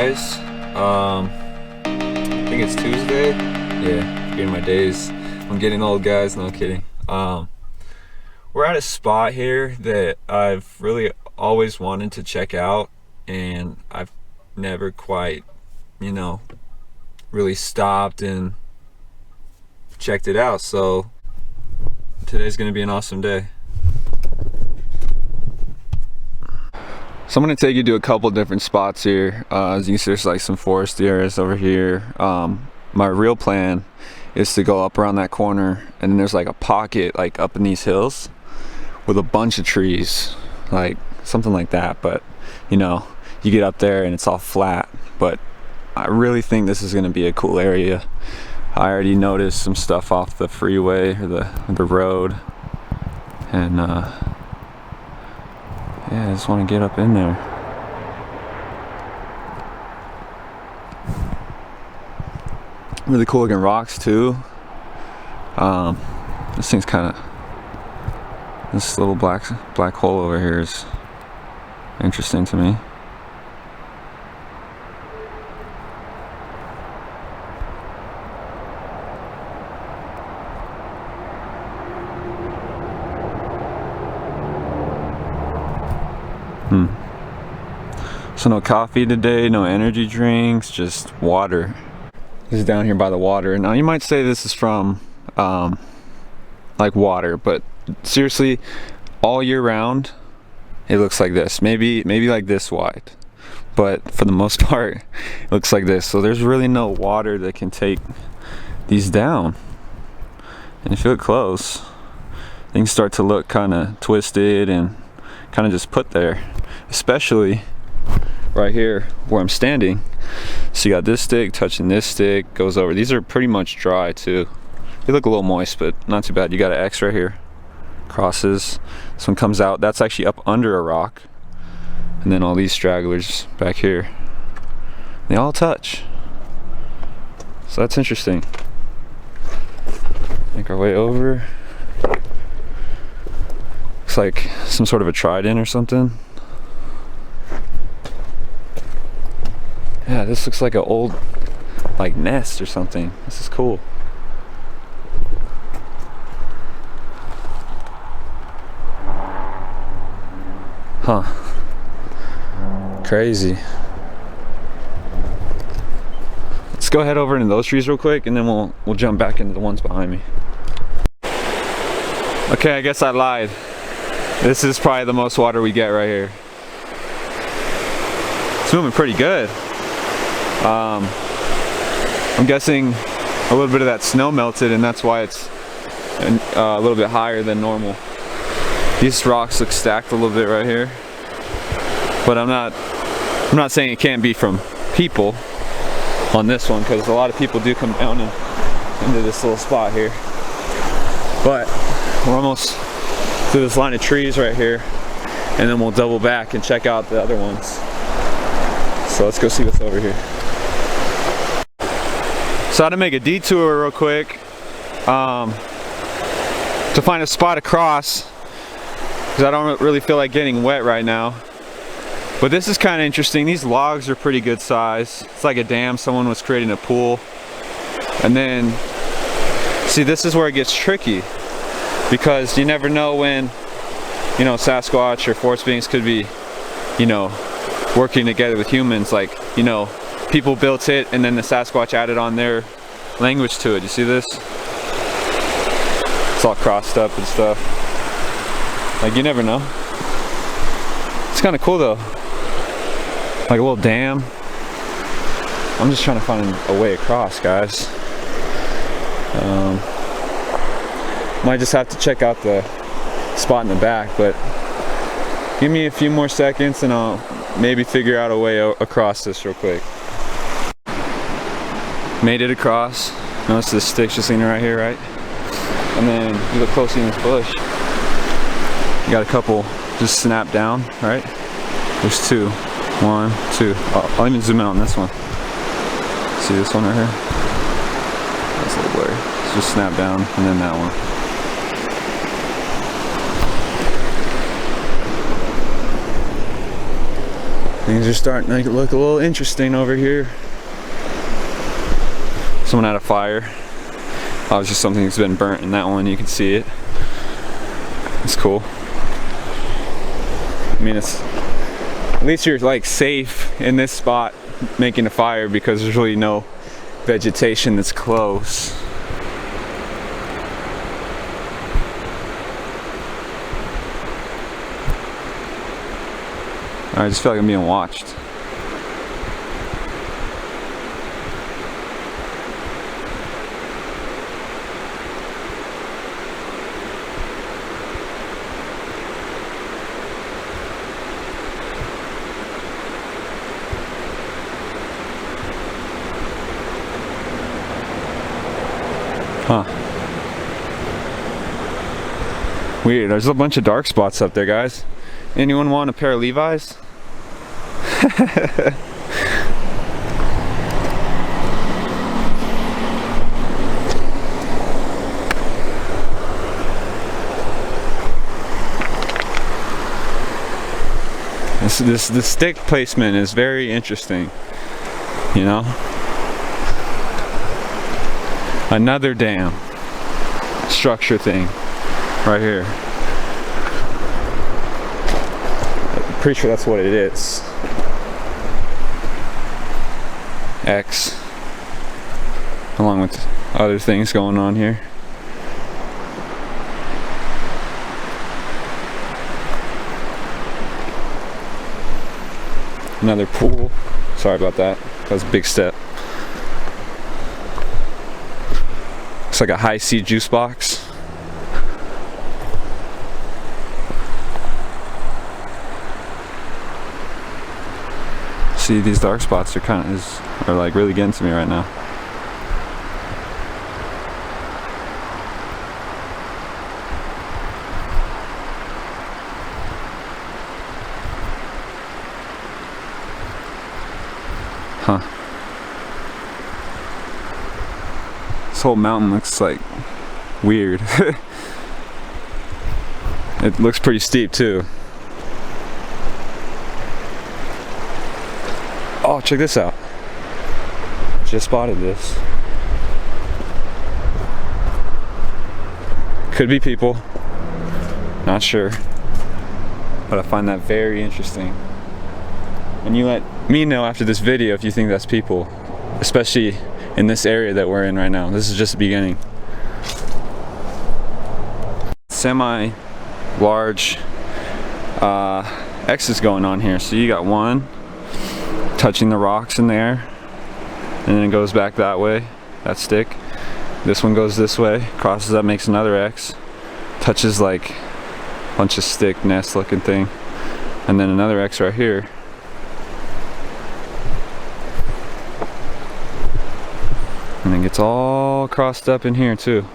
guys. I think it's Tuesday. Yeah, forgetting my days. I'm getting old, guys. No kidding. We're at a spot here that I've really always wanted to check out, and I've never quite, really stopped and checked it out. So today's gonna be an awesome day. So I'm going to take you to a couple different spots here. As you can see, there's like some forest areas over here. My real plan is to go up around that corner, and then there's like a pocket like up in these hills with a bunch of trees, like something like that. But you get up there and it's all flat. But I really think this is going to be a cool area. I already noticed some stuff off the freeway or the road, and yeah, I just want to get up in there. Really cool looking rocks too. This thing's this little black hole over here is interesting to me. So no coffee today, no energy drinks, just water. This is down here by the water. Now you might say this is from like water, but seriously, all year round it looks like this. Maybe like this wide, but for the most part it looks like this. So there's really no water that can take these down. And if you look close, things start to look kind of twisted and kind of just put there, especially right here where I'm standing. So you got this stick touching this stick, goes over. These are pretty much dry too. They look a little moist, but not too bad. You got an X right here, crosses. This one comes out, that's actually up under a rock. And then all these stragglers back here, they all touch. So that's interesting. Make our way over. Looks like some sort of a trident or something. Yeah, this looks like an old nest or something. This is cool. Huh. Crazy. Let's go head over into those trees real quick, and then we'll jump back into the ones behind me. Okay, I guess I lied. This is probably the most water we get right here. It's moving pretty good. I'm guessing a little bit of that snow melted, and that's why it's a little bit higher than normal. These rocks look stacked a little bit right here, but I'm not saying it can't be from people on this one, because a lot of people do come down into this little spot here. But we're almost through this line of trees right here, and then we'll double back and check out the other ones. So let's go see what's over here. So I had to make a detour real quick to find a spot across, because I don't really feel like getting wet right now. But this is kind of interesting. These logs are pretty good size. It's like a dam. Someone was creating a pool. And then, see, this is where it gets tricky, because you never know when, Sasquatch or forest beings could be, working together with humans. Like, people built it, and then the Sasquatch added on their language to it. You see this? It's all crossed up and stuff. Like, you never know. It's kind of cool though. Like a little dam. I'm just trying to find a way across, guys. Might just have to check out the spot in the back, but give me a few more seconds and I'll maybe figure out a way across this real quick. Made it across. Notice this stick's just leaning right here, right? And then you look closely in this bush. You got a couple just snap down, right? There's two. 1, 2. I'll even zoom in on this one. See this one right here? That's a little blurry. It's just snap down, and then that one. Things are starting to look a little interesting over here. Someone had a fire. Obviously something's been burnt in that one, you can see it. It's cool. I mean, it's at least you're like safe in this spot making a fire because there's really no vegetation that's close. I just feel like I'm being watched. Huh. Weird. There's a bunch of dark spots up there, guys. Anyone want a pair of Levi's? The stick placement is very interesting, you know. Another dam structure thing right here. I'm pretty sure that's what it is. X, along with other things going on here. Another pool. Sorry about that. That was a big step. Looks like a high C juice box. See, these dark spots are like really getting to me right now. Huh. This whole mountain looks like weird. It looks pretty steep too. Oh, check this out. Just spotted this. Could be people. Not sure. But I find that very interesting. And you let me know after this video if you think that's people. Especially in this area that we're in right now. This is just the beginning. Semi-large X's going on here. So you got one touching the rocks in there, and then it goes back that way, that stick. This one goes this way, crosses up, makes another X, touches like a bunch of stick nest looking thing, and then another X right here. And it gets all crossed up in here too,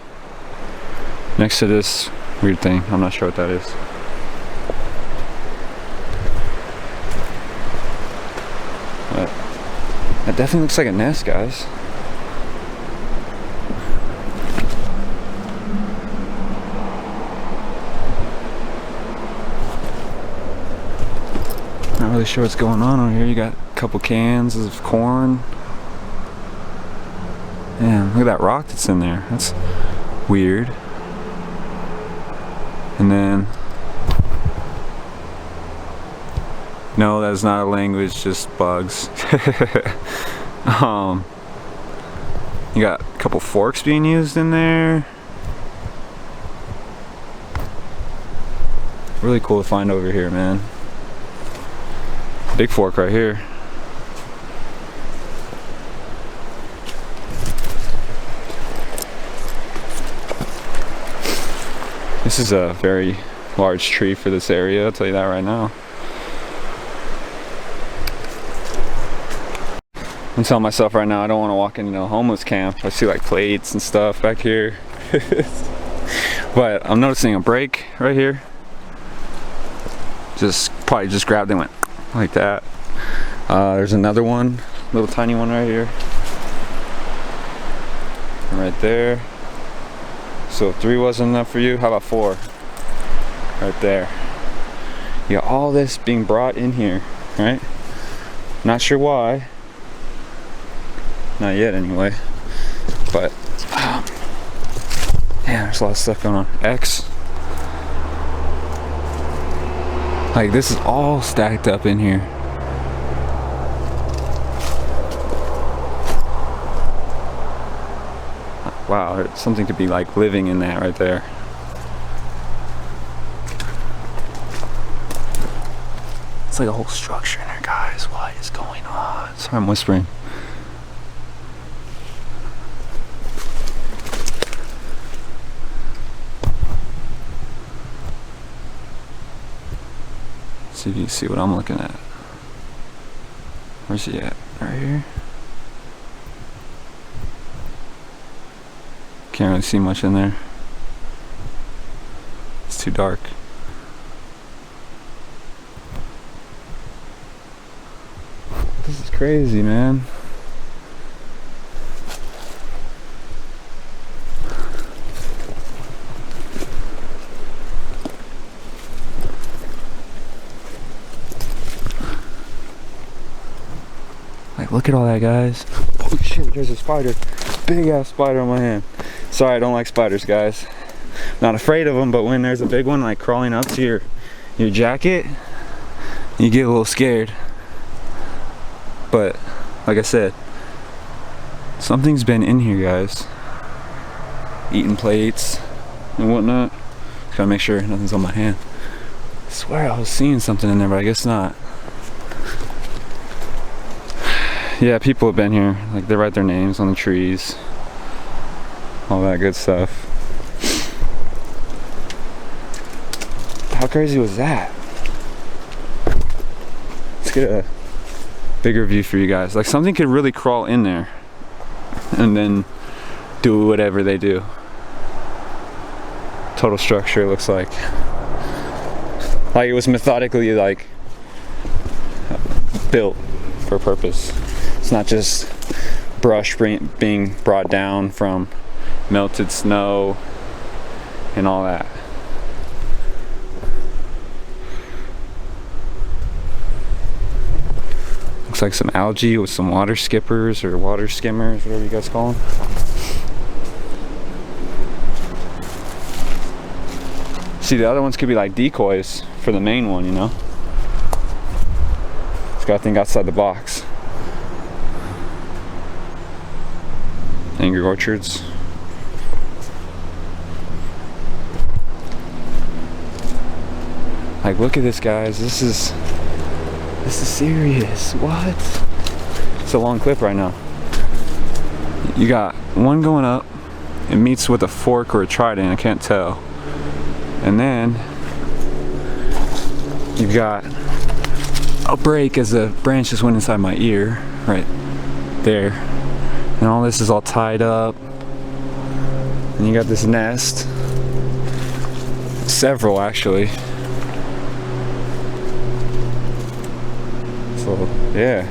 next to this weird thing. I'm not sure what that is. That definitely looks like a nest, guys. Not really sure what's going on over here. You got a couple cans of corn. Man, look at that rock that's in there. That's weird. And then, no, that's not a language, just bugs. You got a couple forks being used in there. Really cool to find over here, man. Big fork right here. This is a very large tree for this area, I'll tell you that right now. I'm telling myself right now I don't want to walk into a homeless camp. I see like plates and stuff back here. But I'm noticing a break right here. Probably just grabbed and went like that. There's another one, little tiny one right here. Right there. So if 3 wasn't enough for you, how about 4? Right there. You got all this being brought in here, right? Not sure why. Not yet anyway. But yeah, there's a lot of stuff going on. X. Like, this is all stacked up in here. Wow, something could be like living in that right there. It's like a whole structure in there, guys. What is going on? Sorry, I'm whispering. See if you can see what I'm looking at. Where's he at? Right here? Can't really see much in there. It's too dark. This is crazy, man. Like, look at all that, guys. Oh shit, there's a spider. Big ass spider on my hand. Sorry, I don't like spiders, guys. Not afraid of them, but when there's a big one like crawling up to your jacket, you get a little scared. But like I said, something's been in here, guys. Eating plates and whatnot. Just gotta make sure nothing's on my hand. I swear I was seeing something in there, but I guess not. Yeah, people have been here. Like, they write their names on the trees. All that good stuff. How crazy was that? Let's get a bigger view for you guys. Like, something could really crawl in there and then do whatever they do. Total structure looks like it was methodically like built for a purpose. It's not just brush being brought down from melted snow and all that. Looks like some algae with some water skippers or water skimmers, whatever you guys call them. See, the other ones could be like decoys for the main one, you know? It's got to think outside the box. Angry Orchards. Like, look at this, guys. This is serious. What? It's a long clip right now. You got one going up. It meets with a fork or a trident, I can't tell. And then you've got a break as a branch just went inside my ear, right there. And all this is all tied up. And you got this nest. Several, actually. So, yeah.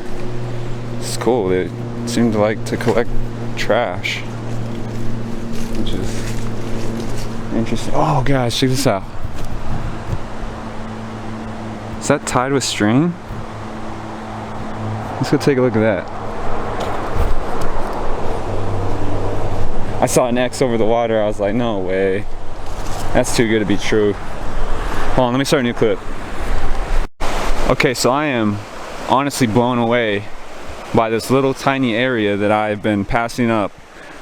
It's cool. They seem to like to collect trash. Which is interesting. Oh, guys, check this out. Is that tied with string? Let's go take a look at that. I saw an X over the water. I was like, no way. That's too good to be true. Hold on, let me start a new clip. Okay, so I am honestly blown away by this little tiny area that I've been passing up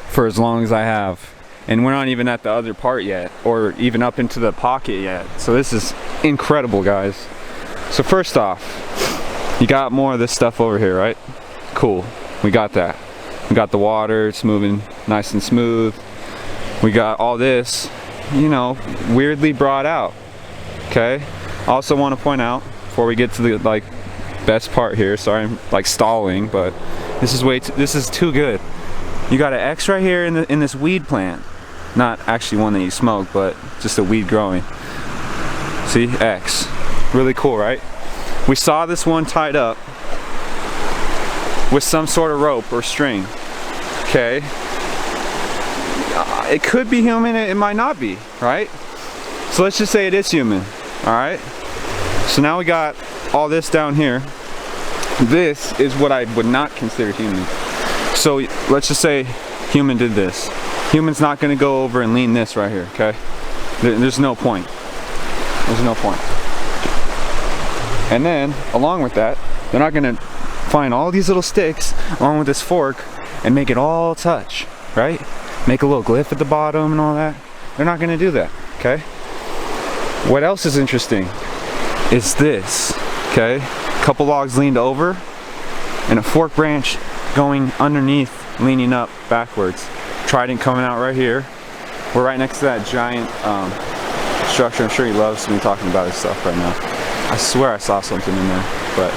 for as long as I have. And we're not even at the other part yet, or even up into the pocket yet. So this is incredible, guys. So first off, you got more of this stuff over here, right? Cool, we got that. We got the water, it's moving nice and smooth. We got all this, you know, weirdly brought out. Okay. I also want to point out before we get to the best part here. Sorry, I'm like stalling, but this is too good. You got an X right here in this weed plant. Not actually one that you smoke, but just a weed growing. See, X. Really cool, right? We saw this one tied up with some sort of rope or string. Okay. It could be human, it might not be, right? So let's just say it is human, all right? So now we got all this down here. This is what I would not consider human. So let's just say human did this. Human's not going to go over and lean this right here, okay? There's no point. There's no point. And then, along with that, they're not going to find all these little sticks along with this fork and make it all touch, right? Make a little glyph at the bottom and all that. They're not going to do that, okay? What else is interesting is this, okay? A couple logs leaned over and a fork branch going underneath, leaning up backwards. Trident coming out right here. We're right next to that giant structure. I'm sure he loves me talking about his stuff right now. I swear I saw something in there, but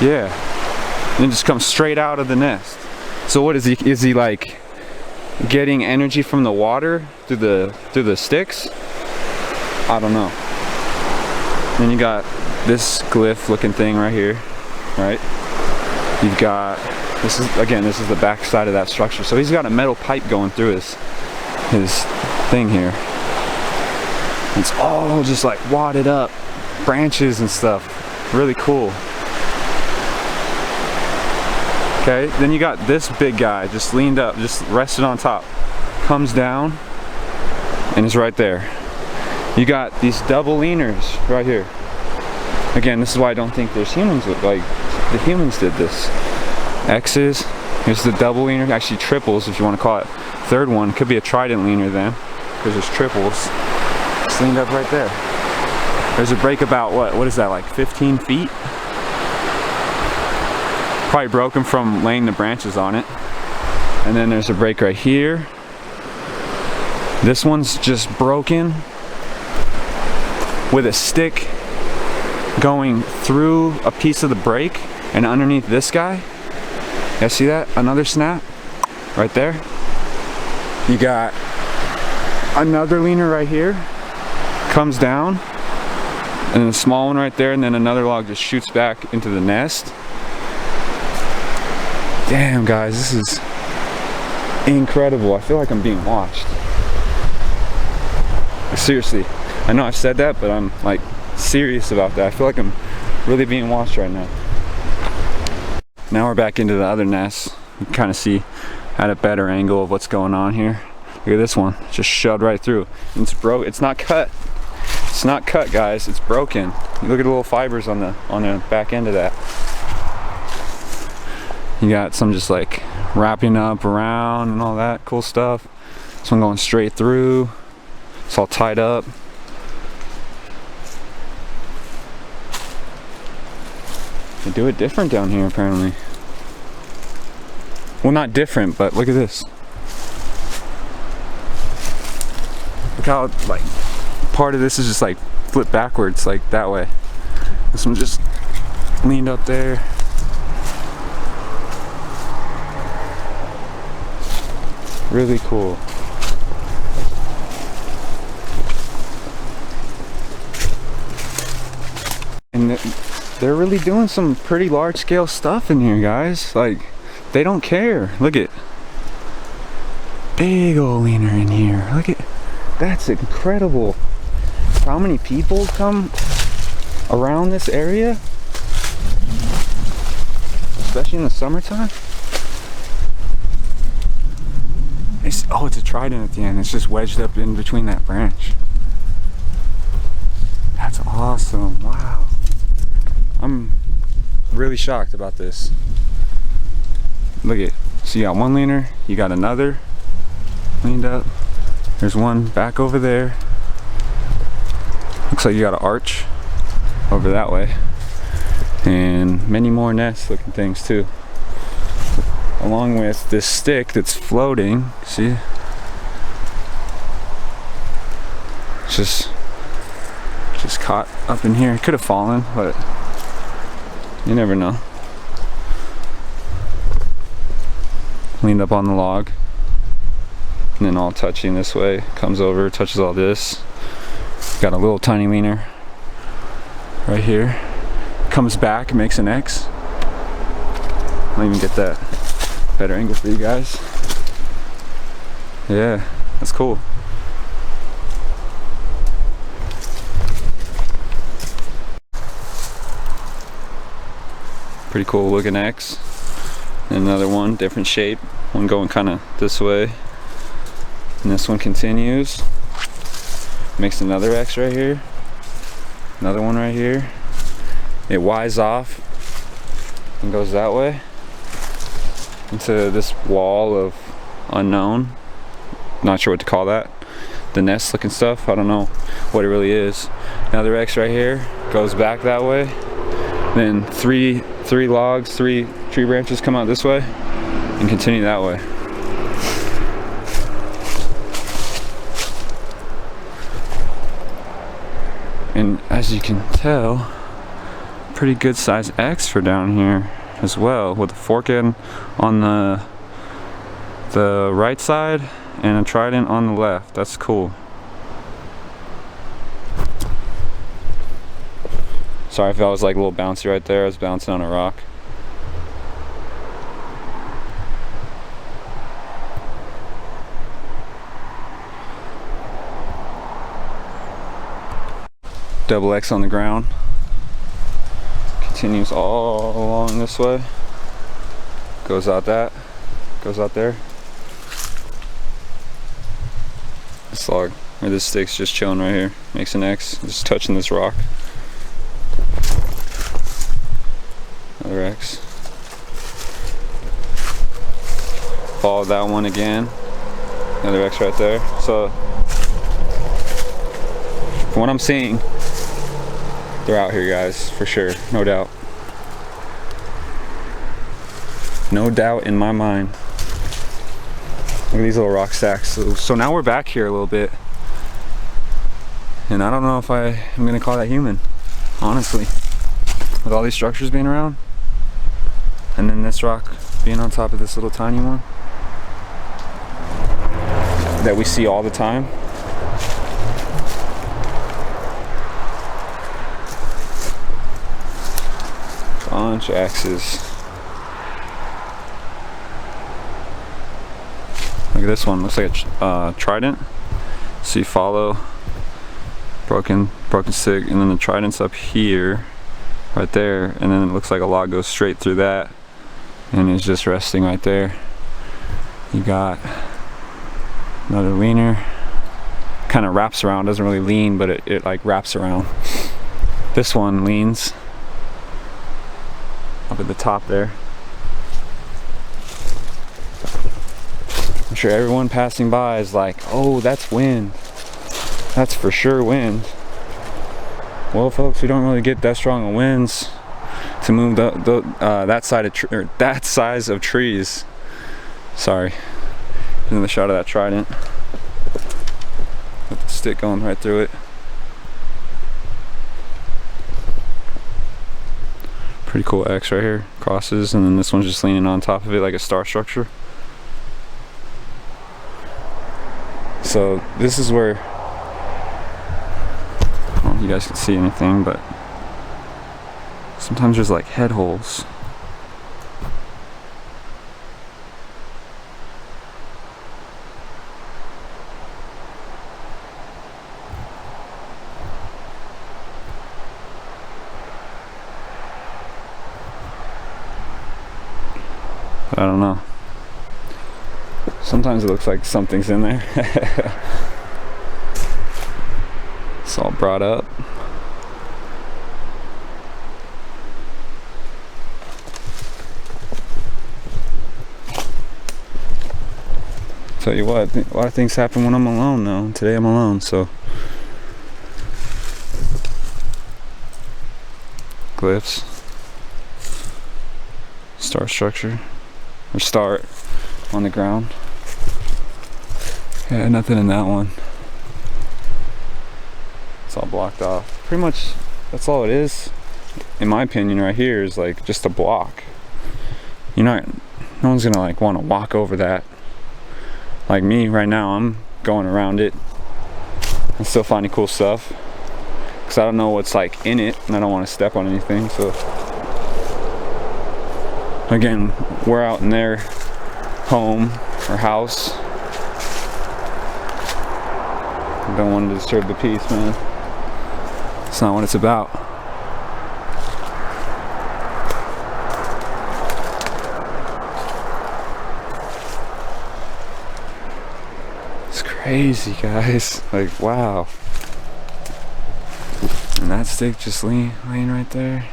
yeah. And it just comes straight out of the nest. So what is he? Is he like getting energy from the water through the sticks? I don't know. Then you got this glyph looking thing right here, right? You've got, this is the back side of that structure. So he's got a metal pipe going through his thing here. It's all just like wadded up branches and stuff. Really cool. Okay, then you got this big guy just leaned up, just rested on top. Comes down and is right there. You got these double leaners right here. Again, this is why I don't think there's humans with, like, the humans did this. X's, here's the double leaner, actually triples if you want to call it. Third one could be a trident leaner then, because there's triples. It's leaned up right there. There's a break about what is that, like 15 feet? Probably broken from laying the branches on it. And then there's a break right here. This one's just broken with a stick going through a piece of the break and underneath this guy. Yeah, see that? Another snap right there. You got another leaner right here, comes down, and a small one right there, and then another log just shoots back into the nest. Damn, guys, this is incredible. I feel like I'm being watched. Seriously, I know I've said that, but I'm like serious about that. I feel like I'm really being watched right now. Now we're back into the other nest. You can kind of see at a better angle of what's going on here. Look at this one, just shoved right through. And it's broke. It's not cut. It's not cut, guys. It's broken. You look at the little fibers on the back end of that. You got some just like wrapping up around and all that cool stuff. This one going straight through. It's all tied up. They do it different down here apparently. Well, not different, but look at this. Look how like part of this is just like flipped backwards, like that way. This one just leaned up there. Really cool. And they're really doing some pretty large scale stuff in here, guys. Like, they don't care. Look at big old leaner in here. Look at, that's incredible. How many people come around this area, especially in the summertime. Oh, it's a trident at the end. It's just wedged up in between that branch. That's awesome. Wow. I'm really shocked about this. Look at, so you got one leaner, you got another leaned up. There's one back over there. Looks like you got an arch over that way. And many more nest looking things too. Along with this stick that's floating, see? Just caught up in here. It could have fallen, but you never know. Leaned up on the log, and then all touching this way, comes over, touches all this. Got a little tiny leaner right here. Comes back, makes an X. I'll even get that better angle for you guys. Yeah, that's cool. Pretty cool looking X. And another one, different shape. One going kind of this way. And this one continues. Makes another X right here. Another one right here. It Y's off and goes that way into this wall of unknown. Not sure what to call that. The nest looking stuff. I don't know what it really is. Another X right here. Goes back that way. Then three logs, 3 tree branches come out this way and continue that way. And as you can tell, pretty good size X for down here as well, with a fork end on the right side and a trident on the left. That's cool. Sorry if I was like a little bouncy right there. I was bouncing on a rock. Double X on the ground. Continues all along this way. Goes out that. Goes out there. This log, or this stick's just chilling right here. Makes an X, just touching this rock. Another X. Follow that one again. Another X right there. So, from what I'm seeing, they're out here, guys, for sure, no doubt. No doubt in my mind. Look at these little rock stacks. So now we're back here a little bit. And I don't know if I am gonna call that human, honestly. With all these structures being around. And then this rock being on top of this little tiny one. That we see all the time. Bunch of X's. Look at this one. Looks like a trident. So you follow broken stick, and then the trident's up here, right there, and then it looks like a log goes straight through that, and it's just resting right there. You got another leaner. Kind of wraps around. Doesn't really lean, but it like wraps around. This one leans up at the top there. I'm sure everyone passing by is like, oh, that's wind. That's for sure wind. Well, folks, we don't really get that strong of winds to move that size of trees. Sorry. Another shot of that trident with the stick going right through it. Pretty cool X right here, crosses, and then this one's just leaning on top of it like a star structure. So this is where, I don't know if you guys can see anything, but sometimes there's like head holes. I don't know. Sometimes it looks like something's in there. It's all brought up. Tell you what, a lot of things happen when I'm alone though. Today I'm alone, so. Glyphs. Star structure. Or start on the ground. Yeah, nothing in that one. It's all blocked off. Pretty much that's all it is, in my opinion. Right here is like just a block. No one's gonna like want to walk over that. Like me right now, I'm going around it. I'm still finding cool stuff because I don't know what's like in it, and I don't want to step on anything. So again, we're out in their home or house. I don't want to disturb the peace, man. It's not what it's about. Crazy, guys. Like, wow. And that stick just laying right there.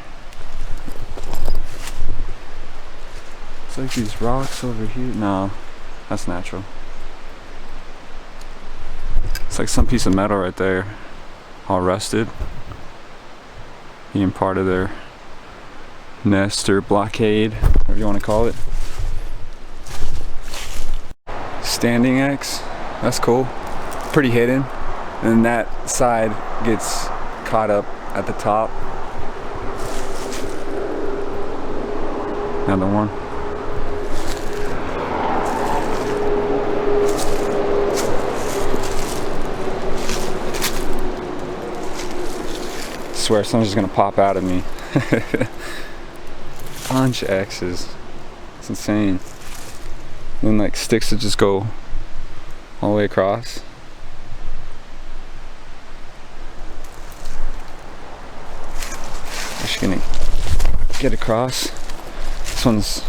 It's like these rocks over here. No, that's natural. It's like some piece of metal right there, all rusted, being part of their nest or blockade, whatever you want to call it. Standing X, that's cool. Pretty hidden. And that side gets caught up at the top. Another one. I swear something's just gonna pop out of me. Bunch of X's. It's insane. And then like sticks that just go all the way across. Just gonna get across. This one's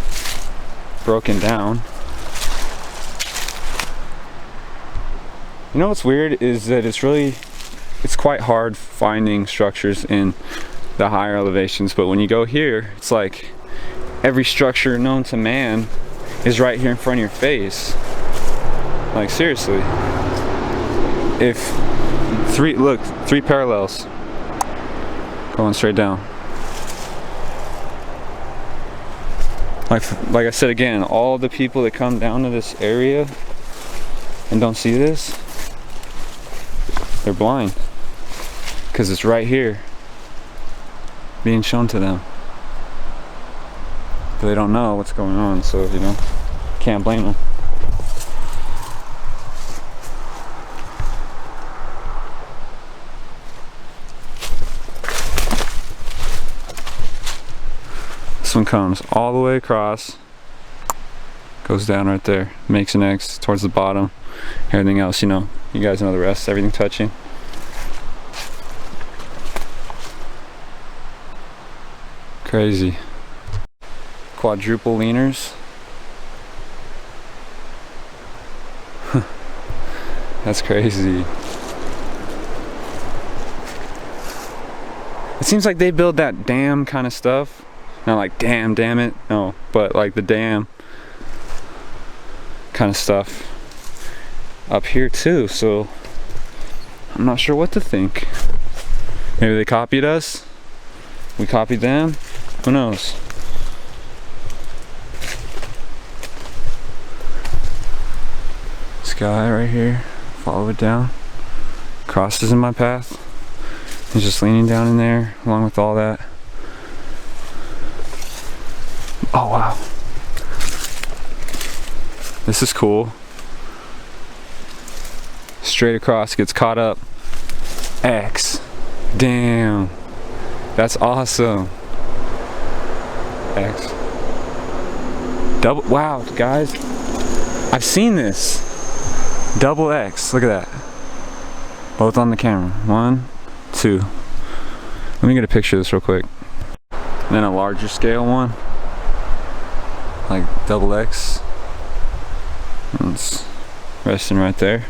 broken down. You know what's weird is that it's quite hard finding structures in the higher elevations, but when you go here, it's like every structure known to man is right here in front of your face. Like, seriously. Three parallels going straight down. Like I said again, all the people that come down to this area and don't see this, they're blind, because it's right here being shown to them. But they don't know what's going on, so you know, can't blame them. This one comes all the way across, goes down right there, makes an X towards the bottom. Everything else, you know, you guys know the rest, everything touching. Crazy. Quadruple leaners. That's crazy. It seems like they build that dam kind of stuff. Not like damn it, no, but like the dam kind of stuff up here too, so I'm not sure what to think. Maybe they copied us, we copied them, who knows. This guy right here, follow it down, crosses in my path. He's just leaning down in there along with all that. Oh wow, this is cool. Straight across, gets caught up. X. Damn, that's awesome. X. Double. Wow, guys, I've seen this. Double X. Look at that. Both on the camera. 1, 2. Let me get a picture of this real quick. And then a larger scale one. Like double X. And it's resting right there.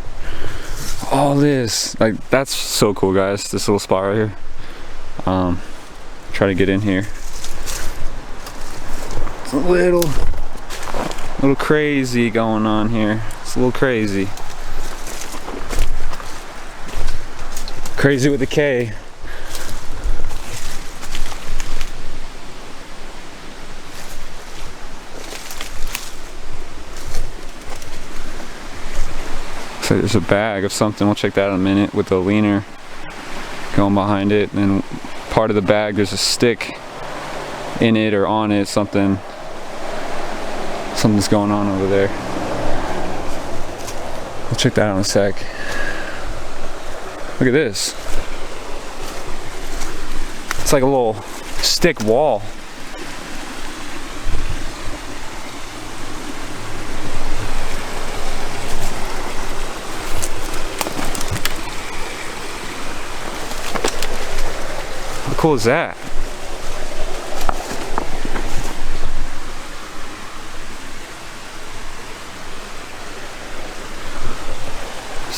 All this, like, that's so cool, guys. This little spot right here. Try to get in here. It's a little crazy going on here. It's a little crazy. Crazy with a K. So there's a bag of something, we'll check that out in a minute, with a leaner going behind it, and then part of the bag there's a stick in it or on it, something's going on over there. We'll check that out in a sec. Look at this. It's like a little stick wall. How cool is that?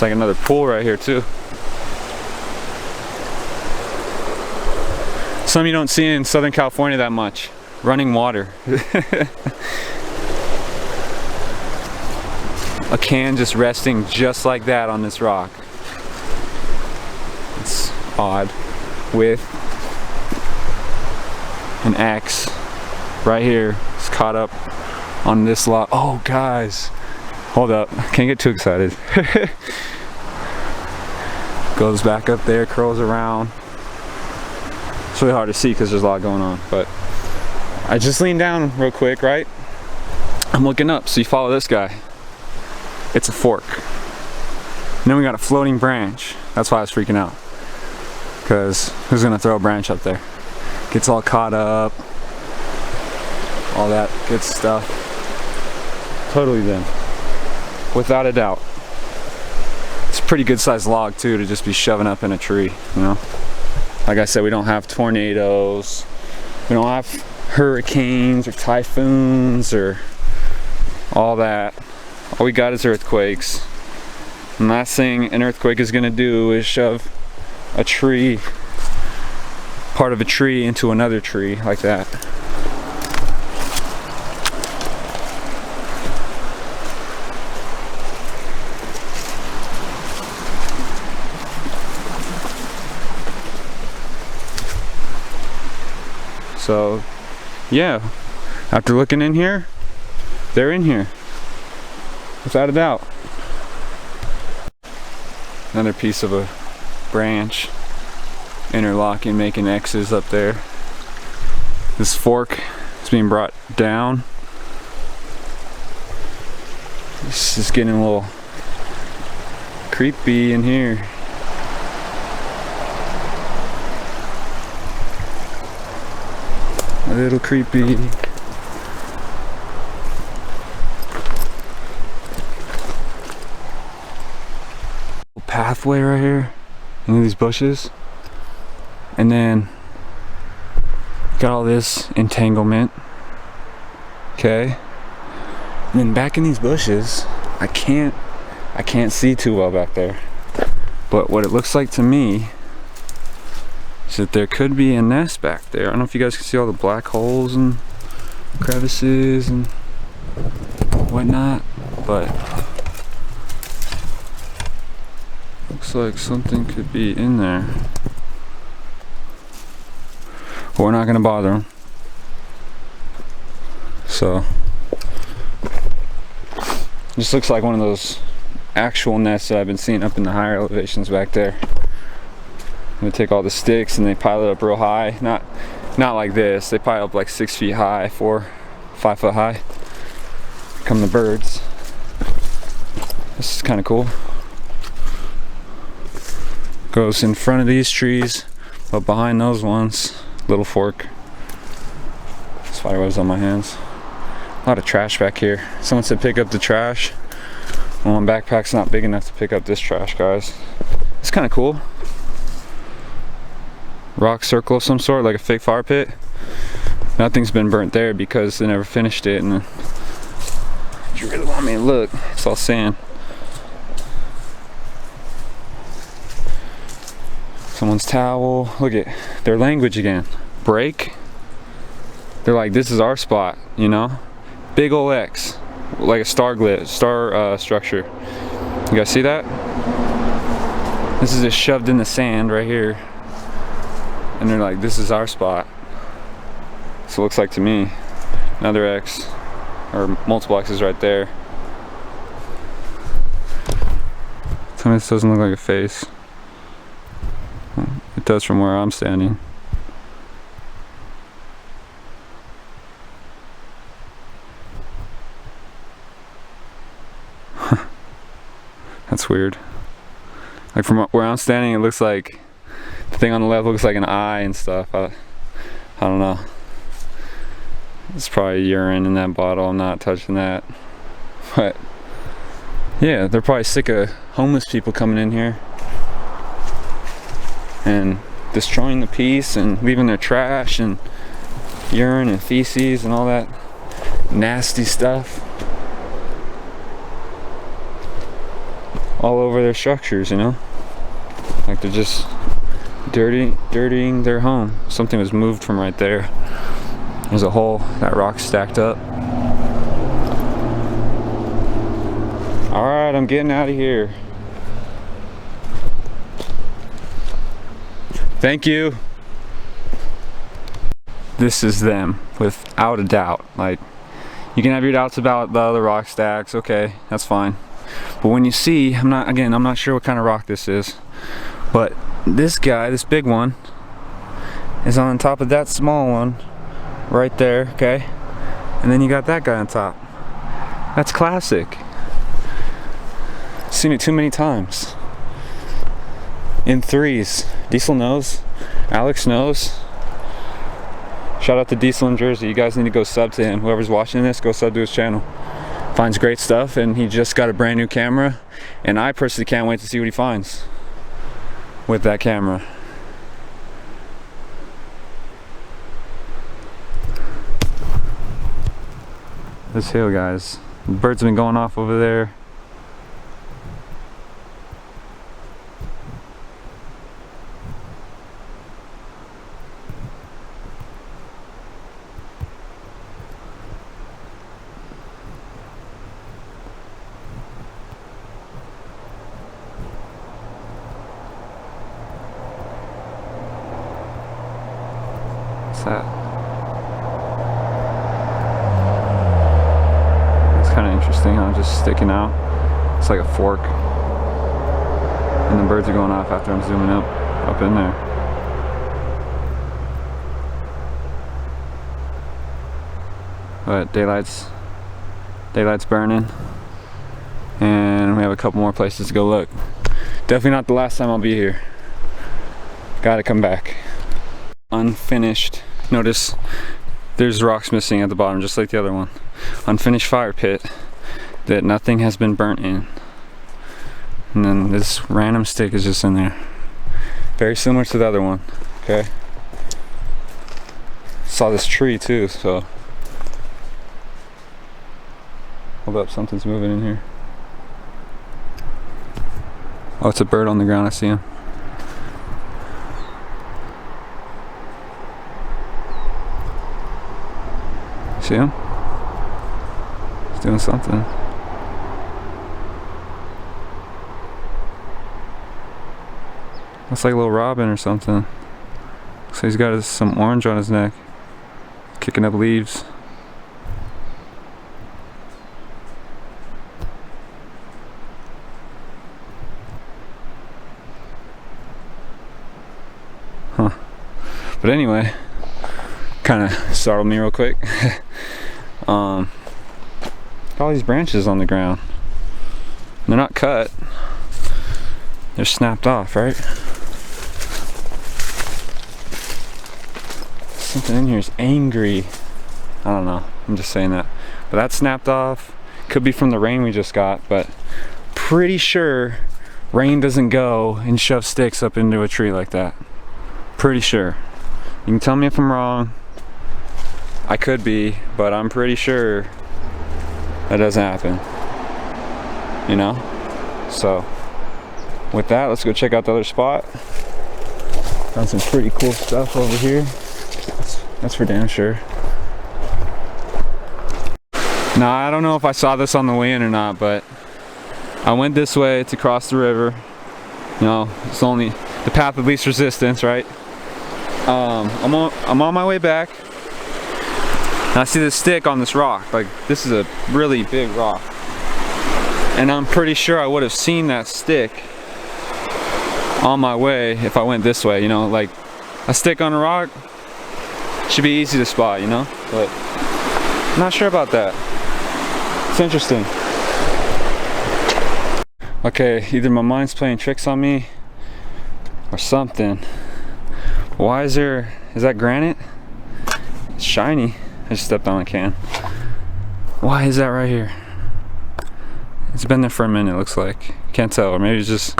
It's like another pool right here too. Some you don't see in Southern California that much. Running water. A can just resting just like that on this rock. It's odd. With an X right here. It's caught up on this log. Oh guys, hold up, can't get too excited. Goes back up there, curls around. It's really hard to see because there's a lot going on, but I just leaned down real quick, right? I'm looking up, so you follow this guy. It's a fork. And then we got a floating branch. That's why I was freaking out. Because who's gonna throw a branch up there? Gets all caught up. All that good stuff. Totally them. Without a doubt. It's a pretty good sized log too to just be shoving up in a tree, you know? Like I said, we don't have tornadoes. We don't have hurricanes or typhoons or all that. All we got is earthquakes. And last thing an earthquake is gonna do is shove a tree, part of a tree into another tree like that. So yeah, after looking in here, they're in here. Without a doubt. Another piece of a branch interlocking, making X's up there. This fork is being brought down. This is getting a little creepy in here. A little creepy. Pathway right here into these bushes, and then got all this entanglement. Okay, and then back in these bushes, I can't see too well back there, but what it looks like to me is that there could be a nest back there. I don't know if you guys can see all the black holes and crevices and whatnot, but looks like something could be in there. But we're not gonna bother them. So, just looks like one of those actual nests that I've been seeing up in the higher elevations back there. They take all the sticks and they pile it up real high. Not like this. They pile up like 6 feet high, 4, 5 foot high. Come the birds. This is kind of cool. Goes in front of these trees, but behind those ones, little fork. Spiderwebs on my hands. A lot of trash back here. Someone said pick up the trash. Well, my backpack's not big enough to pick up this trash, guys. It's kind of cool. Rock circle of some sort, like a fake fire pit. Nothing's been burnt there because they never finished it. And if you really want me to look, it's all sand. Someone's towel. Look at their language again. Break. They're like, this is our spot, you know? Big ol' X, like a star glyph, structure. You guys see that? This is just shoved in the sand right here. And they're like, this is our spot. So it looks like to me, another X, or multiple X's right there. Tell me this doesn't look like a face. It does from where I'm standing. That's weird. Like from where I'm standing, it looks like the thing on the left looks like an eye and stuff. I don't know. It's probably urine in that bottle. I'm not touching that. But yeah, they're probably sick of homeless people coming in here and destroying the peace and leaving their trash and urine and feces and all that nasty stuff all over their structures, you know? Like they're just dirtying their home. Something was moved from right there. There's a hole, that rock stacked up. Alright, I'm getting out of here. Thank you. This is them, without a doubt. Like, you can have your doubts about the other rock stacks, okay, that's fine. But when you see, I'm not sure what kind of rock this is, but this guy, this big one, is on top of that small one right there, okay? And then you got that guy on top. That's classic. Seen it too many times. In threes. Diesel knows. Alex knows. Shout out to Diesel in Jersey. You guys need to go sub to him. Whoever's watching this, go sub to his channel. Finds great stuff, and he just got a brand new camera, and I personally can't wait to see what he finds with that camera. This hill, guys. The birds have been going off over there. What's that? It's kind of interesting, huh? Just sticking out. It's like a fork. And the birds are going off after I'm zooming up in there. But daylight's burning. And we have a couple more places to go look. Definitely not the last time I'll be here. Gotta come back. Unfinished. Notice there's rocks missing at the bottom, just like the other one. Unfinished fire pit that nothing has been burnt in. And then this random stick is just in there. Very similar to the other one, okay? Saw this tree too, so. Hold up, something's moving in here. Oh, it's a bird on the ground, I see him. See him? He's doing something. Looks like a little robin or something. So he's got some orange on his neck. Kicking up leaves. Huh. But anyway, kind of startled me real quick. All these branches on the ground. They're not cut. They're snapped off, right? Something in here is angry. I don't know. I'm just saying that. But that's snapped off. Could be from the rain we just got, but pretty sure rain doesn't go and shove sticks up into a tree like that. Pretty sure. You can tell me if I'm wrong. I could be, but I'm pretty sure that doesn't happen. You know? So, with that, let's go check out the other spot. Found some pretty cool stuff over here. That's for damn sure. Now, I don't know if I saw this on the way in or not, but I went this way to cross the river. You know, it's only the path of least resistance, right? I'm on my way back. And I see this stick on this rock. Like, this is a really big rock. And I'm pretty sure I would have seen that stick on my way if I went this way, you know, like a stick on a rock should be easy to spot, you know, but I'm not sure about that. It's interesting. Okay, either my mind's playing tricks on me or something. Why is that granite? It's shiny. I just stepped on a can. Why is that right here? It's been there for a minute, looks like. Can't tell, or maybe it's just,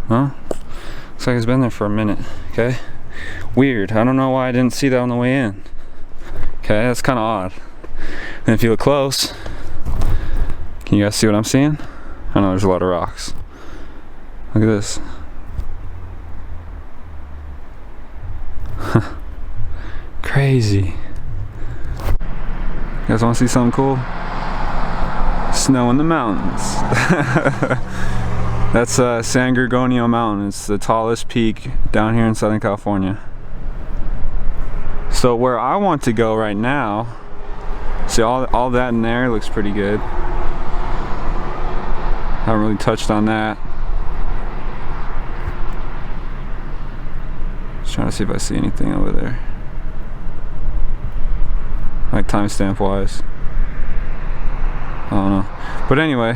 huh? Looks like it's been there for a minute, okay? Weird, I don't know why I didn't see that on the way in. Okay, that's kind of odd. And if you look close, can you guys see what I'm seeing? I know there's a lot of rocks. Look at this. Crazy. You guys want to see something cool? Snow in the mountains. That's San Gorgonio Mountain. It's the tallest peak down here in Southern California. So where I want to go right now, see all that in there looks pretty good. Haven't really touched on that. Just trying to see if I see anything over there. Like timestamp wise. I don't know. But anyway,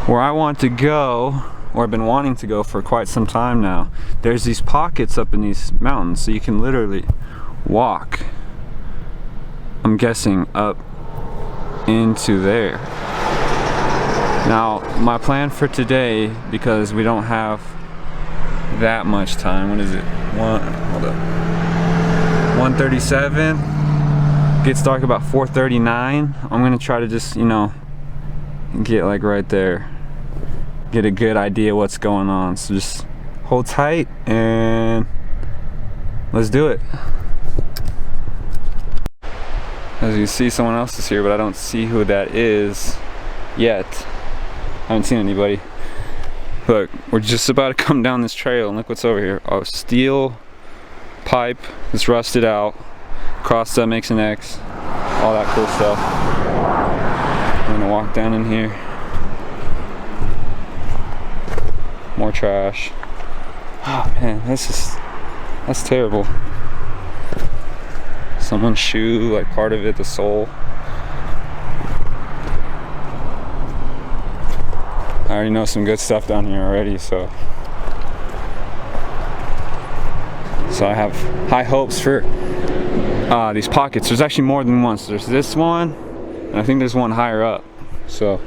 where I want to go, or I've been wanting to go for quite some time now, there's these pockets up in these mountains, so you can literally walk, I'm guessing, up into there. Now, my plan for today, because we don't have that much time, what is it? Hold up. 1:37. Gets dark about 4:39. I'm gonna try to just, you know, get like right there, get a good idea what's going on. So just hold tight and let's do it. As you see, someone else is here, but I don't see who that is yet. I haven't seen anybody. Look, we're just about to come down this trail, and look what's over here. Oh, steel pipe that's rusted out. Cross that makes an X. All that cool stuff. I'm gonna walk down in here. More trash. Oh man, that's terrible. Someone's shoe, like part of it, the sole. I already know some good stuff down here already, so I have high hopes for these pockets. There's actually more than one. So there's this one, and I think there's one higher up. So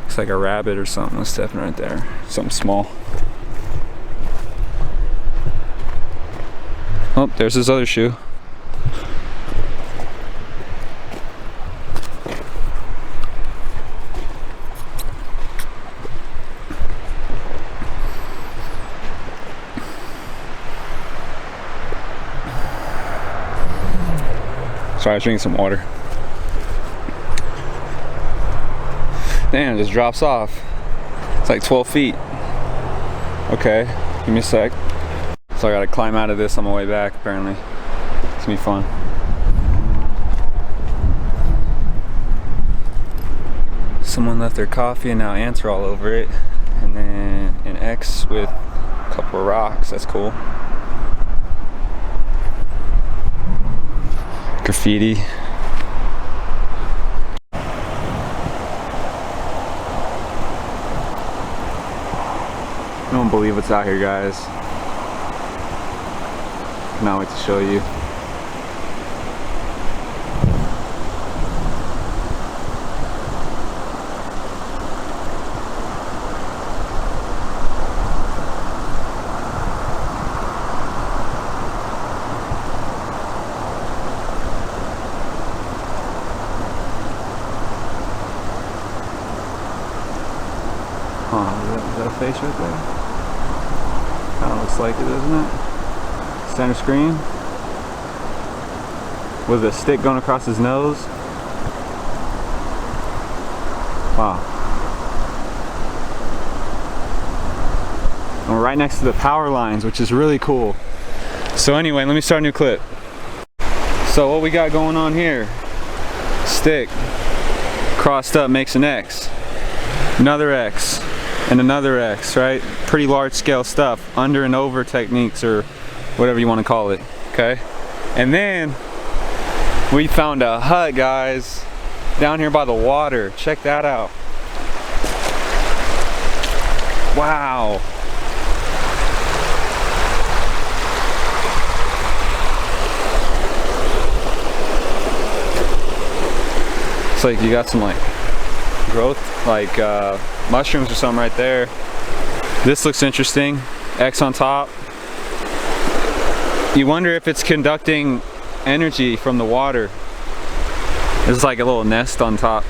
looks like a rabbit or something was stepping right there. Something small. Oh, there's his other shoe. Sorry, I was drinking some water. Damn, it just drops off. It's like 12 feet. Okay, give me a sec. So I gotta climb out of this on my way back, apparently. It's gonna be fun. Someone left their coffee and now ants are all over it. And then an X with a couple of rocks, that's cool. Graffiti. I don't believe what's out here, guys. Cannot wait to show you. Is that a face right there? Kind of looks like it, doesn't it? Center screen. With a stick going across his nose. Wow. And we're right next to the power lines, which is really cool. So anyway, let me start a new clip. So what we got going on here? Stick. Crossed up makes an X. Another X. And another X, right? Pretty large scale stuff. Under and over techniques, or whatever you want to call it. Okay? And then we found a hut, guys, down here by the water. Check that out. Wow. It's like you got some like growth, like mushrooms or something right there. This looks interesting. X on top. You wonder if it's conducting energy from the water. There's like a little nest on top,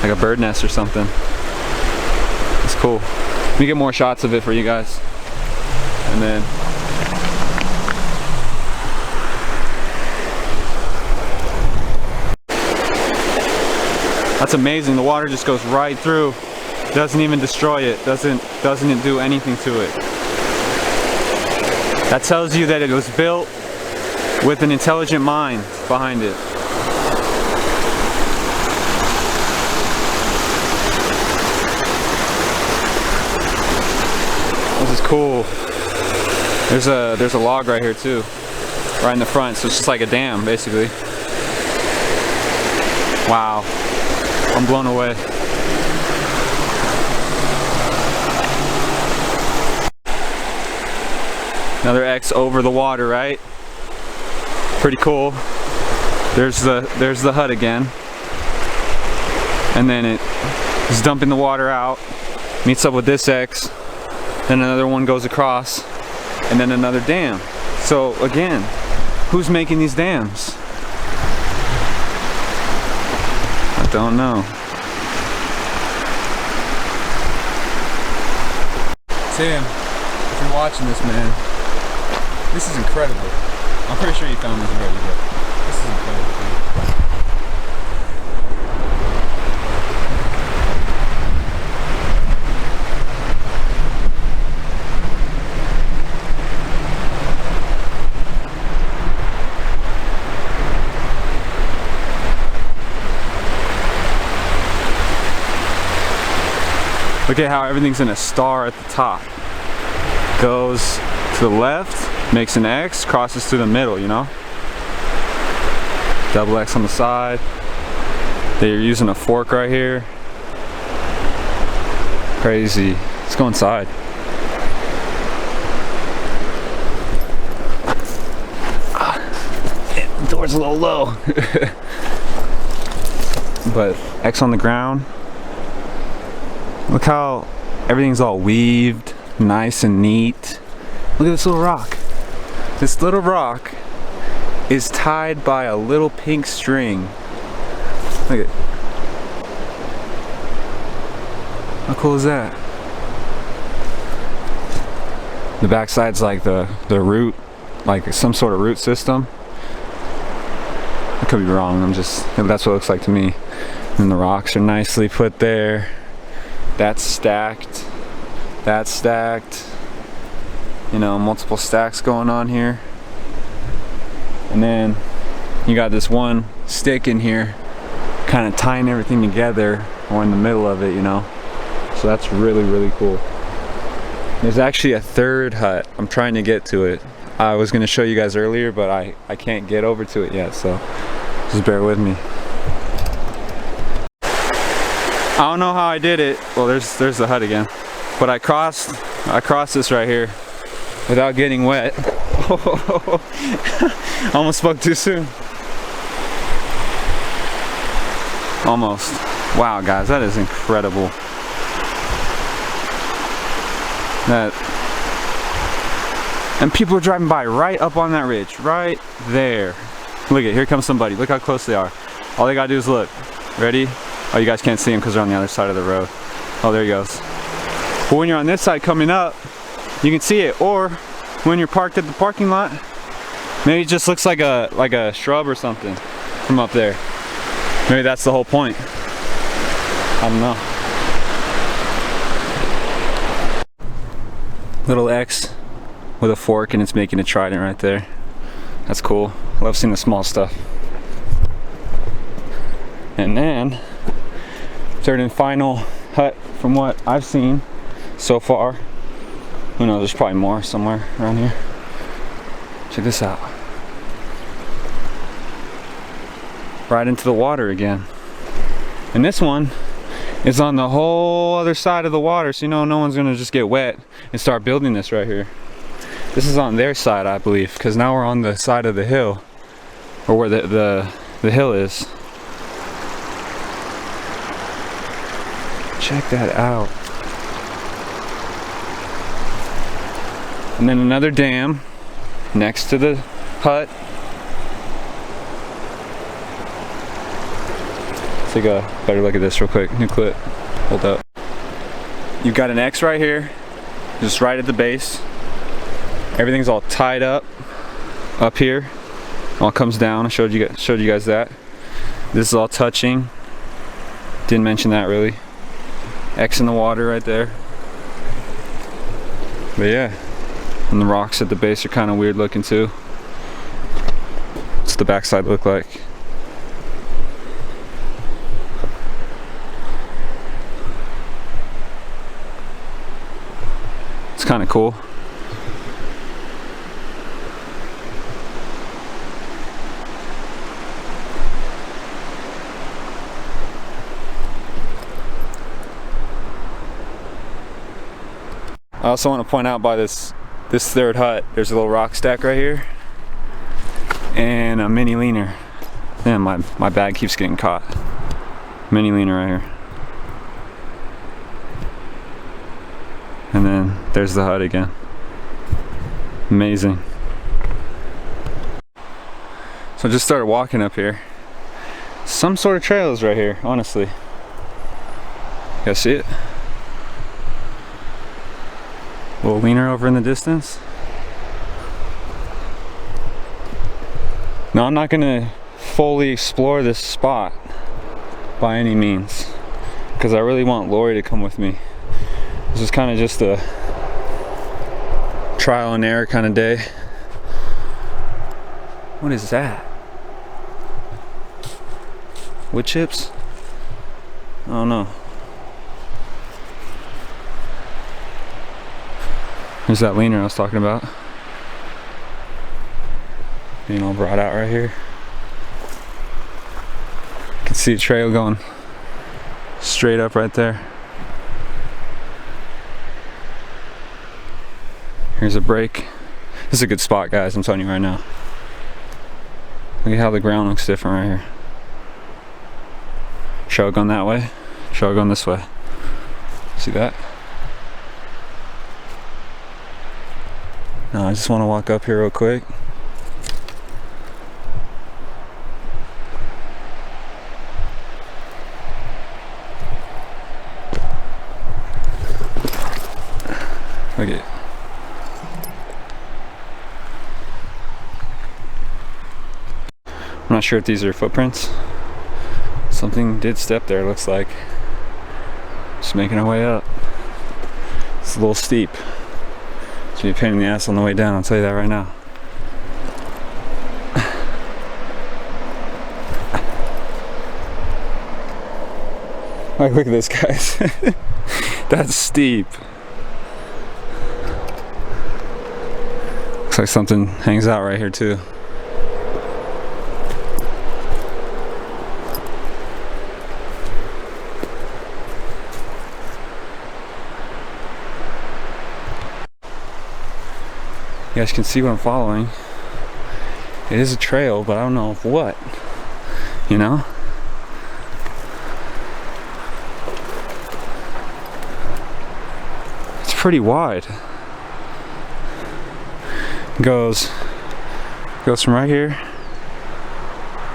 like a bird nest or something. It's cool. Let me get more shots of it for you guys. And then that's amazing. The water just goes right through. Doesn't even destroy it. Doesn't do anything to it. That tells you that it was built with an intelligent mind behind it. This is cool. There's a log right here too, right in the front. So it's just like a dam, basically. Wow, I'm blown away. Another X over the water, right? Pretty cool. There's the hut again, and then it is dumping the water out. Meets up with this X. Then another one goes across, and then another dam. So again, who's making these dams? I don't know. Tim, if you're watching this, man, this is incredible. I'm pretty sure you found this already, but this is incredible, man. Look at how everything's in a star at the top. Goes to the left, makes an X, crosses through the middle, you know? Double X on the side. They're using a fork right here. Crazy. Let's go inside. The door's a little low. But X on the ground. Look how everything's all weaved, nice and neat. Look at this little rock. This little rock is tied by a little pink string. Look at it. How cool is that? The backside's like the root, like some sort of root system. I could be wrong, that's what it looks like to me. And the rocks are nicely put there. That's stacked. That's stacked. You know, multiple stacks going on here. And then you got this one stick in here, kind of tying everything together, or in the middle of it, you know. So that's really, really cool. There's actually a third hut. I'm trying to get to it. I was going to show you guys earlier, but I can't get over to it yet, so just bear with me. I don't know how I did it. Well, there's the hut again. But I crossed this right here without getting wet. Almost spoke too soon. Almost. Wow, guys, that is incredible. And people are driving by right up on that ridge, right there. Look at, here comes somebody. Look how close they are. All they gotta do is look. Ready? Oh, you guys can't see him because they're on the other side of the road. Oh, there he goes. But when you're on this side coming up, you can see it. Or when you're parked at the parking lot, maybe it just looks like a shrub or something from up there. Maybe that's the whole point. I don't know. Little X with a fork, and it's making a trident right there. That's cool. I love seeing the small stuff. And then third and final hut from what I've seen so far. Who knows, there's probably more somewhere around here. Check this out. Right into the water again. And this one is on the whole other side of the water, so you know no one's gonna just get wet and start building this right here. This is on their side, I believe, because now we're on the side of the hill, or where the hill is. Check that out. And then another dam next to the hut. take a better look at this real quick. New clip. Hold up. You've got an X right here, just right at the base. Everything's all tied up here. All comes down. I showed you guys that. This is all touching. Didn't mention that really. X in the water right there. But yeah, and the rocks at the base are kind of weird looking too. What's the backside look like? It's kind of cool. I also want to point out by this third hut, there's a little rock stack right here and a mini leaner. Man, my bag keeps getting caught. Mini leaner right here. And then there's the hut again. Amazing. So I just started walking up here. Some sort of trail is right here, honestly. You guys see it? Little leaner over in the distance. Now I'm not gonna fully explore this spot by any means, because I really want Lori to come with me. This is kind of just a trial and error kind of day. What is that? Wood chips? I don't know. There's that leaner I was talking about. Being all brought out right here. You can see a trail going straight up right there. Here's a break. This is a good spot, guys, I'm telling you right now. Look at how the ground looks different right here. Shall I go that way? Shall I go this way? See that? No, I just want to walk up here real quick. Look at it. I'm not sure if these are footprints. Something did step there, looks like. Just making our way up. It's a little steep. It's gonna be a pain in the ass on the way down, I'll tell you that right now. Like, look at this, guys. That's steep. Looks like something hangs out right here too. You guys can see what I'm following. It is a trail, but I don't know of what, you know? It's pretty wide. It goes from right here,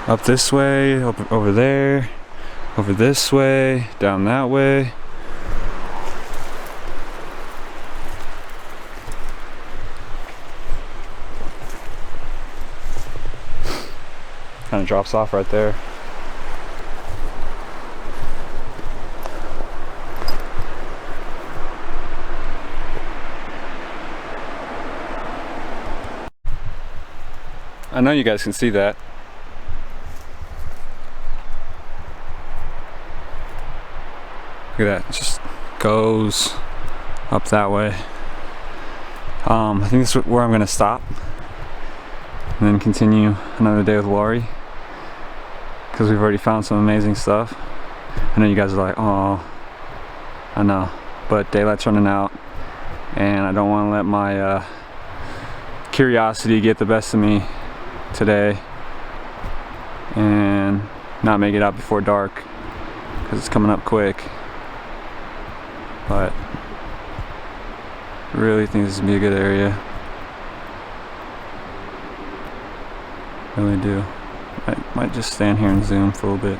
up this way, over there, over this way, down that way. Kind of drops off right there. I know you guys can see that. Look at that, it just goes up that way. I think this is where I'm gonna stop and then continue another day with Lori, because we've already found some amazing stuff. I know you guys are like, oh, I know, but daylight's running out and I don't want to let my curiosity get the best of me today and not make it out before dark, because it's coming up quick. But I really think this would be a good area. I really do. I might just stand here and zoom for a little bit.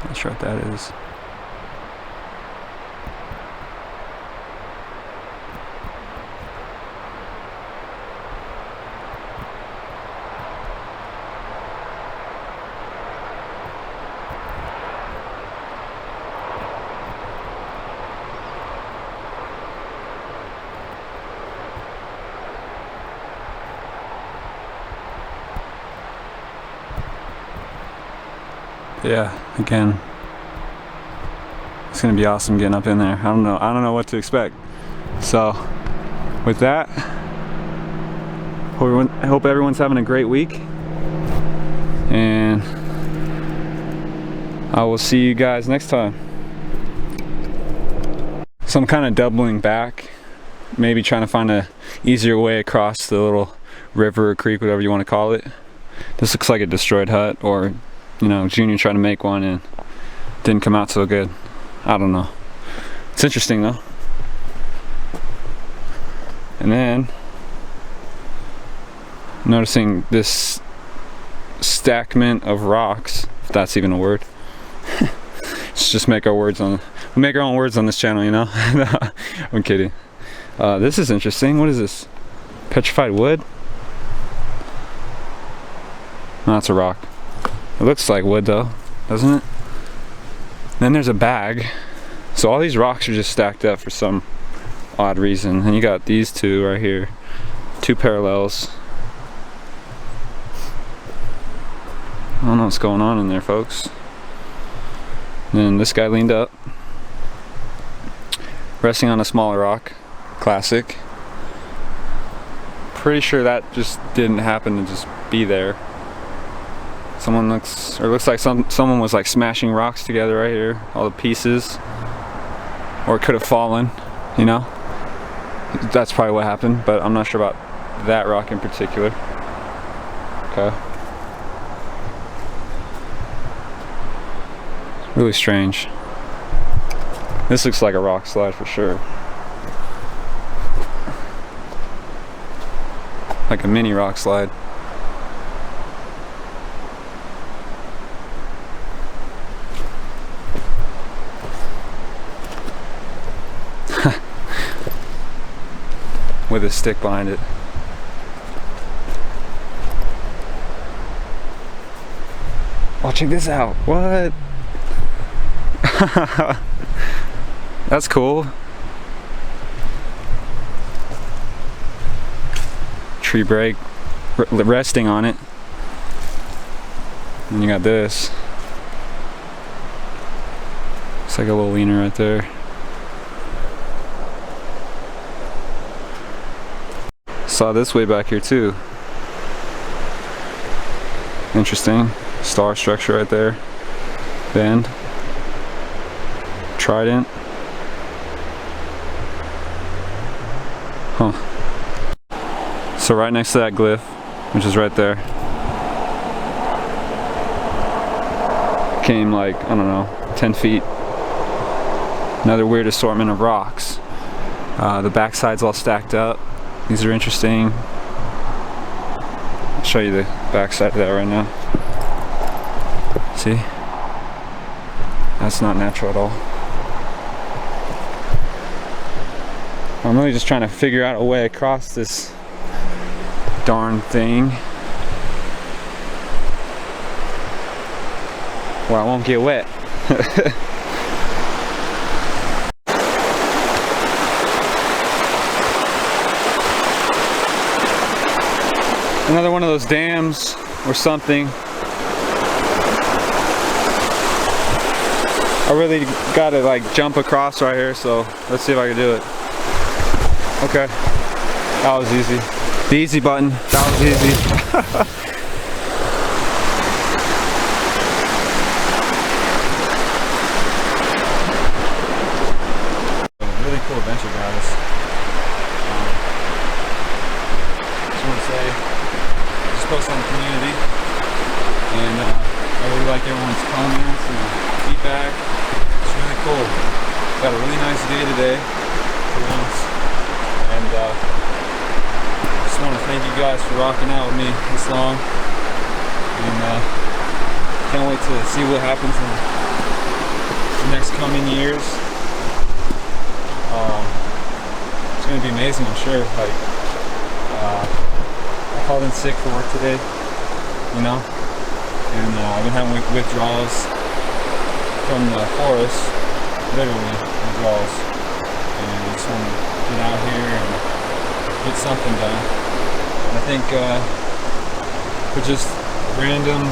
Not sure what that is. Yeah, again, it's gonna be awesome getting up in there. I don't know what to expect. So with that, I hope everyone's having a great week, and I will see you guys next time. So I'm kind of doubling back, maybe trying to find a easier way across the little river or creek, whatever you want to call it. This looks like a destroyed hut, or you know, Junior tried to make one and didn't come out so good. I don't know. It's interesting though. And then noticing this stackment of rocks, if that's even a word. Let's just make our words on, we make our own words on this channel, you know. I'm kidding. This is interesting. What is this? Petrified wood? No, that's a rock. It looks like wood though, doesn't it? Then there's a bag. So all these rocks are just stacked up for some odd reason. And you got these two right here. Two parallels. I don't know what's going on in there, folks. And then this guy leaned up, resting on a smaller rock. Classic. Pretty sure that just didn't happen to just be there. Someone looks like someone was like smashing rocks together right here, all the pieces, or it could have fallen, you know. That's probably what happened, but I'm not sure about that rock in particular. Okay. Really strange. This looks like a rock slide for sure. Like a mini rock slide. With a stick behind it. Oh, check this out. What? That's cool. Tree break, resting on it. And you got this. It's like a little wiener right there. Saw this way back here too. Interesting. Star structure right there. Bend. Trident. Huh. So right next to that glyph, which is right there, came like, I don't know, 10 feet. Another weird assortment of rocks. The backside's all stacked up. These are interesting. I'll show you the backside of that right now. See? That's not natural at all. I'm really just trying to figure out a way across this darn thing. Well, I won't get wet. Another one of those dams or something. I really gotta like jump across right here, so let's see if I can do it. Okay, that was easy. The easy button, that was easy. Really cool adventure, guys. Just want to say, just post on the community, and I really like everyone's comments and feedback. It's really cool. Got a really nice day today, for once, and just want to thank you guys for rocking out with me this long, and can't wait to see what happens in the next coming years. It's gonna be amazing, I'm sure. Like, I called in sick for work today, you know, and I've been having withdrawals from the forest, literally withdrawals, and I just want to get out here and get something done. And I think for just a random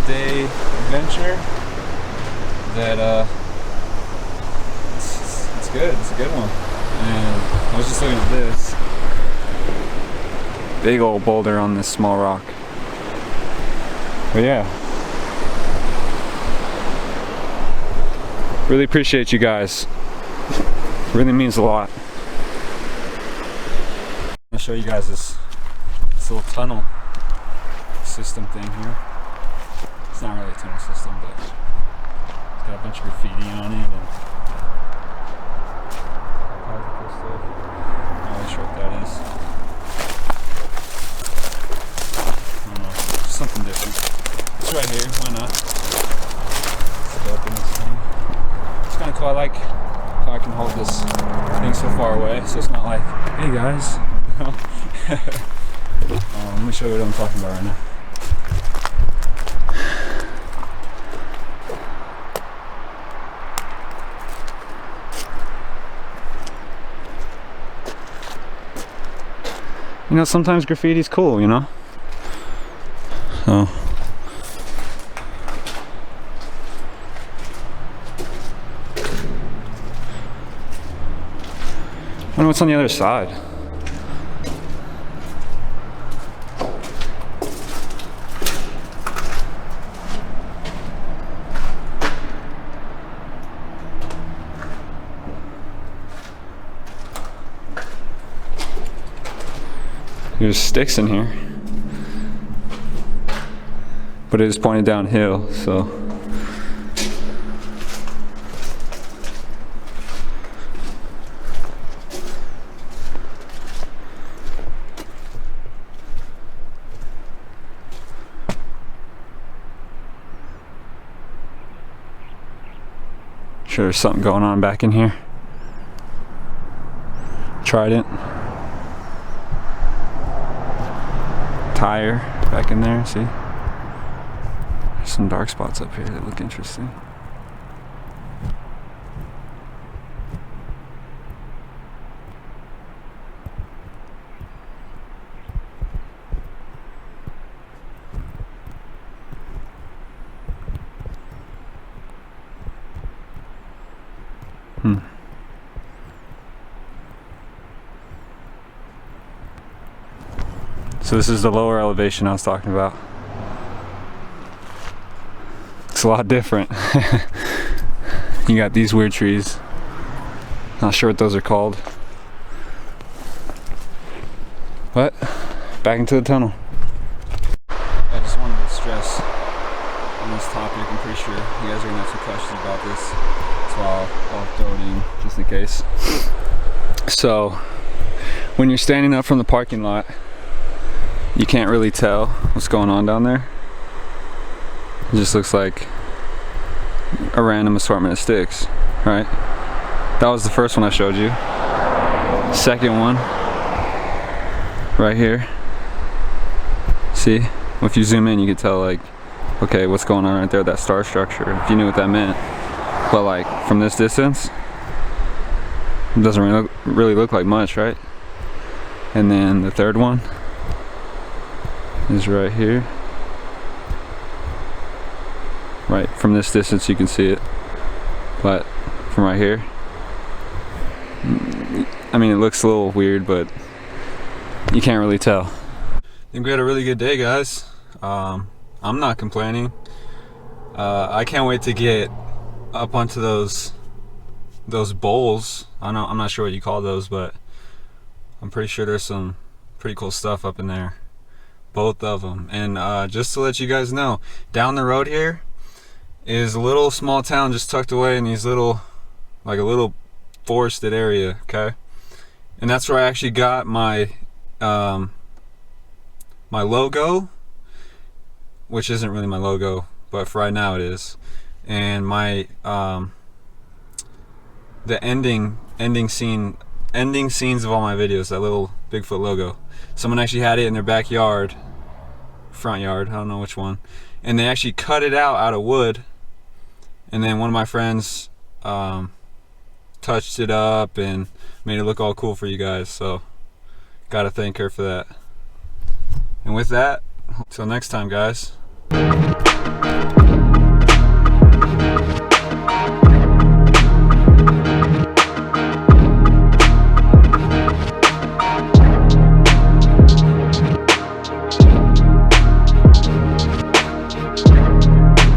day adventure, that it's good. It's a good one. And I was just looking at this big old boulder on this small rock. But yeah, really appreciate you guys. Really means a lot. I'll show you guys this little tunnel system thing here. It's not really a tunnel system, but it's got a bunch of graffiti on it and I'm not really sure what that is. I don't know, just something different. It's right here, why not? Let's open this thing. It's kind of cool. I like how I can hold this thing so far away, so it's not like, hey guys. Let me show you what I'm talking about right now. You know, sometimes graffiti's cool, you know? So. I wonder what's on the other side. There's sticks in here, but it is pointed downhill, so sure there's something going on back in here. Trident. Tire back in there, see? There's some dark spots up here that look interesting. So this is the lower elevation I was talking about. It's a lot different. You got these weird trees. Not sure what those are called. But back into the tunnel. I just wanted to stress on this topic. I'm pretty sure you guys are gonna have some questions about this, so I'll throw it in just in case. So when you're standing up from the parking lot, you can't really tell what's going on down there. It just looks like a random assortment of sticks, right? That was the first one I showed you. Second one, right here. See? If you zoom in, you can tell, like, okay, what's going on right there, that star structure, if you knew what that meant. But like, from this distance, it doesn't really look like much, right? And then the third one is right here. Right, from this distance you can see it, but from right here, I mean, it looks a little weird, but you can't really tell. I think we had a really good day, guys. I'm not complaining. I can't wait to get up onto those bowls. I'm not sure what you call those, but I'm pretty sure there's some pretty cool stuff up in there. Both of them. And just to let you guys know, down the road here is a little small town just tucked away in these little, like a little forested area, okay? And that's where I actually got my my logo, which isn't really my logo, but for right now it is. and my the ending scenes of all my videos, that little Bigfoot logo. Someone actually had it in their backyard, front yard, I don't know which one, and they actually cut it out of wood, and then one of my friends touched it up and made it look all cool for you guys, so gotta thank her for that. And with that, till next time, guys.